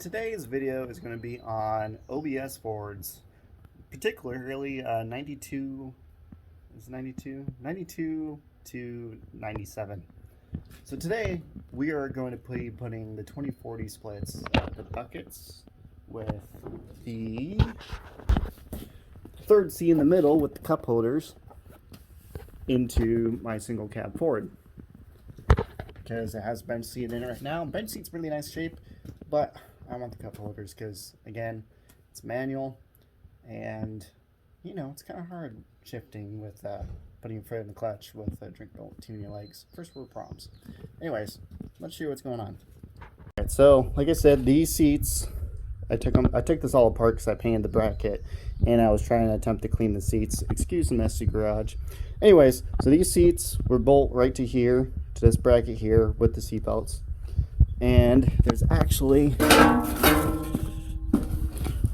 today's video is going to be on OBS Fords, particularly 92 to 97. So today we are going to be putting the 2040 splits, the buckets with the third C in the middle with the cup holders into my single cab Ford. Because it has bench seat in it right now. Bench seat's really nice shape, but I want the cup holders because, again, it's manual, and you know it's kind of hard shifting with putting your foot in the clutch with a drink between your legs. First world problems. Anyways, let's show you what's going on. Alright, so like I said, these seats, I took this all apart because I painted the bracket, and I was trying to attempt to clean the seats. Excuse the messy garage. Anyways, so these seats were bolt right to here, to this bracket here with the seat belts. And there's actually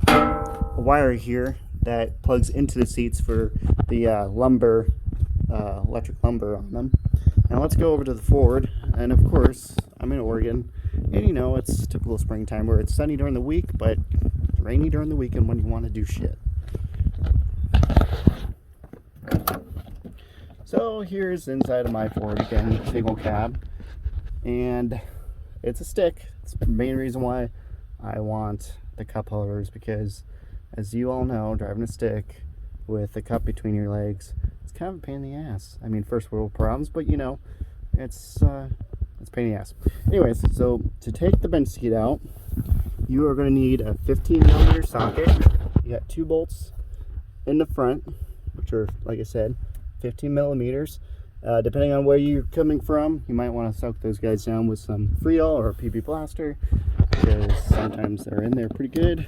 a wire here that plugs into the seats for the lumber, electric lumber on them. Now let's go over to the Ford, and of course I'm in Oregon, and you know it's typical springtime where it's sunny during the week but rainy during the weekend when you want to do shit. So here's the inside of my Ford, again, single cab, and it's a stick. It's the main reason why I want the cup holders, because as you all know, driving a stick with the cup between your legs, it's kind of a pain in the ass. I mean, first world problems, but you know, it's a pain in the ass. Anyways, so to take the bench seat out, you are going to need a 15mm socket. You got 2 bolts in the front, which are, like I said, 15 millimeters. Depending on where you're coming from, you might want to soak those guys down with some Freol or PP plaster, because sometimes they're in there pretty good.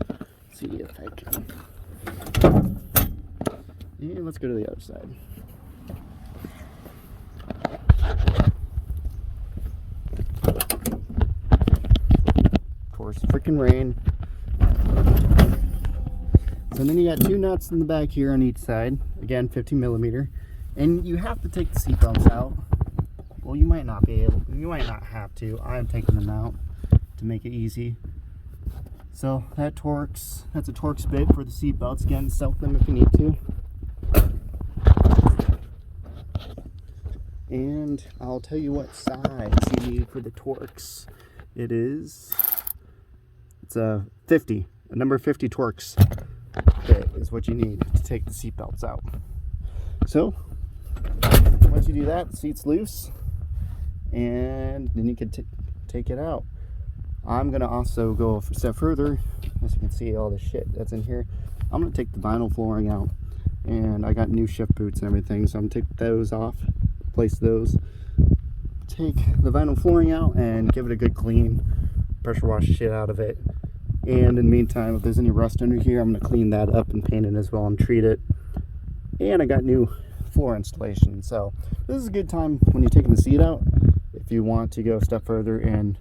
Let's see if I can. And let's go to the other side. Of course, freaking rain. So then you got 2 nuts in the back here on each side, again 15mm, and you have to take the seat belts out. Well, you might not have to. I'm taking them out to make it easy. So that's a Torx bit for the seat belts. Again, soak them if you need to. And I'll tell you what size you need for the Torx. It's a 50, a number 50 Torx. Bit is what you need to take the seat belts out. So once you do that, the seat's loose, and then you can take it out. I'm gonna also go a step further. As you can see, all the shit that's in here, I'm gonna take the vinyl flooring out, and I got new shift boots and everything, so I'm gonna take those off, replace those, take the vinyl flooring out, and give it a good clean, pressure wash the shit out of it. And in the meantime, if there's any rust under here, I'm going to clean that up and paint it as well and treat it. And I got new floor installation. So this is a good time when you're taking the seat out, if you want to go a step further in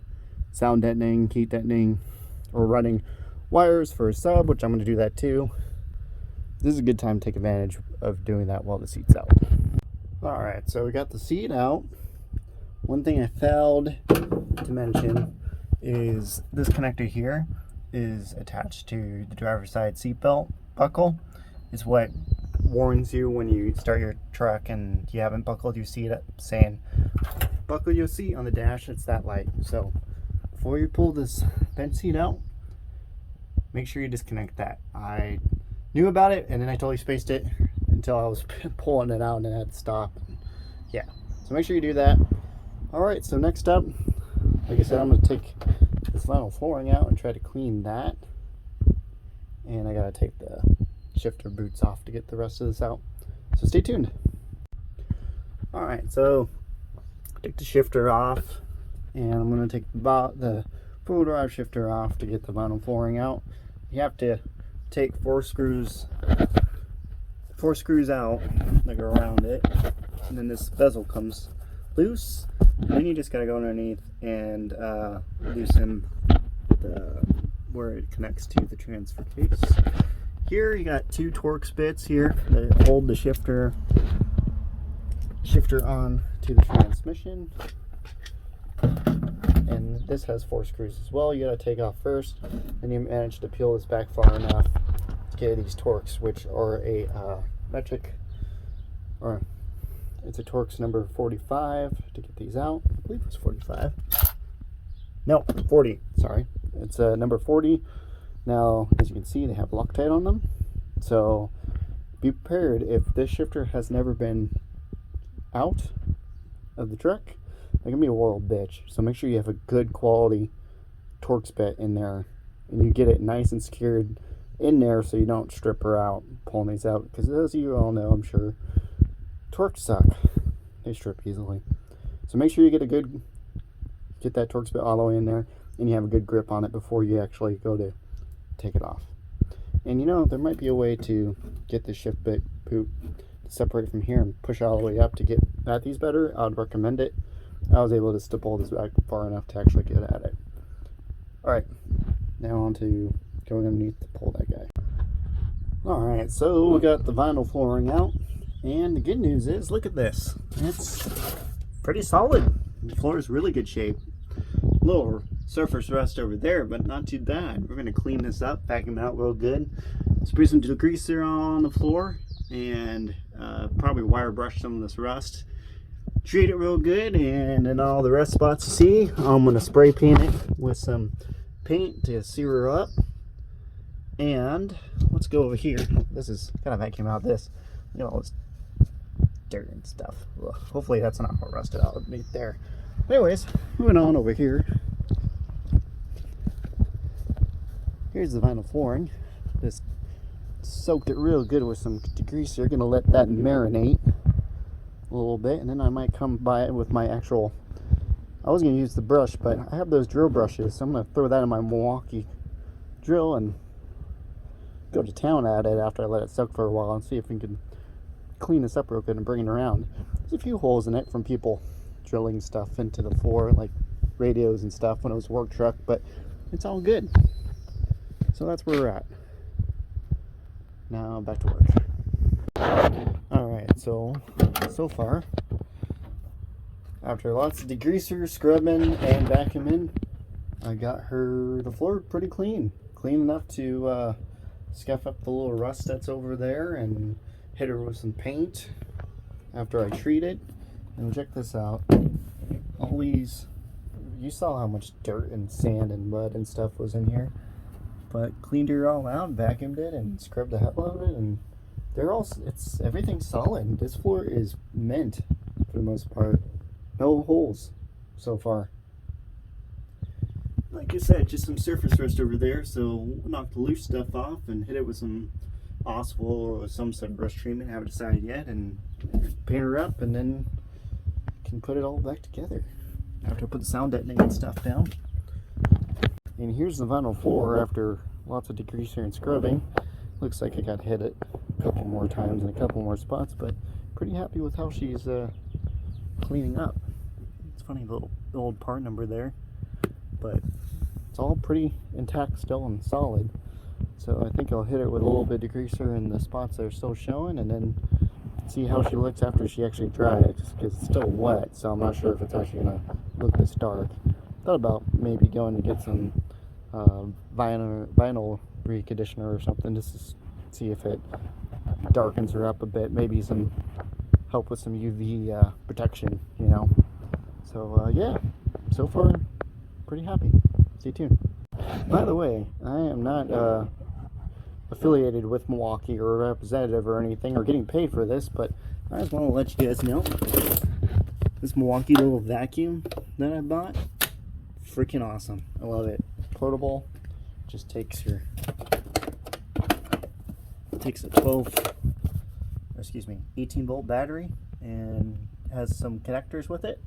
sound deadening, heat deadening, or running wires for a sub, which I'm going to do that too. This is a good time to take advantage of doing that while the seat's out. Alright, so we got the seat out. One thing I failed to mention is this connector here is attached to the driver's side seatbelt buckle. It's what warns you when you start your truck and you haven't buckled your seat up, saying buckle your seat on the dash. It's that light. So before you pull this bench seat out, make sure you disconnect that. I knew about it and then I totally spaced it until I was pulling it out and I had to stop. Yeah, so make sure you do that. Alright, so next up, like I said, I'm going to take this vinyl flooring out and try to clean that, and I gotta take the shifter boots off to get the rest of this out, so stay tuned. Alright, so take the shifter off, and I'm going to take the four-wheel drive shifter off to get the vinyl flooring out. You have to take 4 screws out that go around it, and then this bezel comes loose, and then you just gotta go underneath and loosen where it connects to the transfer case. Here you got 2 Torx bits here that hold the shifter on to the transmission, and this has 4 screws as well. You got to take off first, and you manage to peel this back far enough to get these Torx, which are a metric, or it's a Torx number 45 to get these out. I believe it's 45. No, 40. Sorry, it's number 40. Now, as you can see, they have Loctite on them, so be prepared if this shifter has never been out of the truck. They're gonna be a royal bitch. So make sure you have a good quality Torx bit in there, and you get it nice and secured in there so you don't strip her out pulling these out. Because as you all know, I'm sure, Torx suck. They strip easily. So make sure you get that Torx bit all the way in there, and you have a good grip on it before you actually go to take it off. And you know, there might be a way to get the shift bit poop to separate from here and push all the way up to get at these better. I would recommend it. I was able to pull this back far enough to actually get at it. Alright, now on to going underneath to pull that guy. Alright, so we got the vinyl flooring out, and the good news is, look at this. It's pretty solid. The floor is really good shape. Little surface rust over there, but not too bad. We're going to clean this up, vacuum out real good, spray some degreaser on the floor, and probably wire brush some of this rust. Treat it real good, and in all the rust spots you see, I'm going to spray paint it with some paint to sear her up. And let's go over here. This is kind of vacuum out this, you know, all this dirt and stuff. Ugh, hopefully that's not all rusted out underneath there. Anyways, moving on over here. Here's the vinyl flooring. Just soaked it real good with some degreaser. Gonna let that marinate a little bit, and then I might come by it with my actual, I was gonna use the brush, but I have those drill brushes, so I'm gonna throw that in my Milwaukee drill and go to town at it after I let it soak for a while and see if we can clean this up real good and bring it around. There's a few holes in it from people drilling stuff into the floor, like radios and stuff when it was a work truck, but it's all good. So that's where we're at. Now back to work. Alright, so far, after lots of degreaser, scrubbing, and vacuuming, I got the floor pretty clean. Clean enough to scuff up the little rust that's over there and hit her with some paint after I treat it. And check this out. All these, you saw how much dirt and sand and mud and stuff was in here. But cleaned her all out, vacuumed it, and scrubbed the hell out of it, and everything's solid. This floor is mint for the most part. No holes so far. Like I said, just some surface rust over there, so we'll knock the loose stuff off and hit it with some Oswald or some sort of rust treatment. Haven't decided yet, and paint her up, and then can put it all back together after I put the sound deadening stuff down. And here's the vinyl floor after lots of degreaser and scrubbing. Looks like I got hit it a couple more times in a couple more spots, but pretty happy with how she's cleaning up. It's funny, little old part number there, but it's all pretty intact still and solid. So I think I'll hit it with a little bit of degreaser in the spots that are still showing, and then see how she looks after she actually dries, because it's still wet, so I'm not sure if it's actually going to look this dark. Thought about maybe going to get some vinyl reconditioner or something just to see if it darkens her up a bit. Maybe some help with some UV protection, you know. So yeah, so far pretty happy. Stay tuned. By the way, I am not affiliated with Milwaukee or a representative or anything or getting paid for this, but I just want to let you guys know this Milwaukee little vacuum that I bought, freaking awesome. I love it. Portable, just takes a 18 volt battery and has some connectors with it.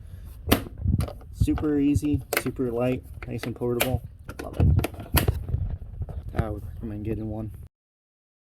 Super easy, super light, nice and portable. Love it. I would recommend getting one.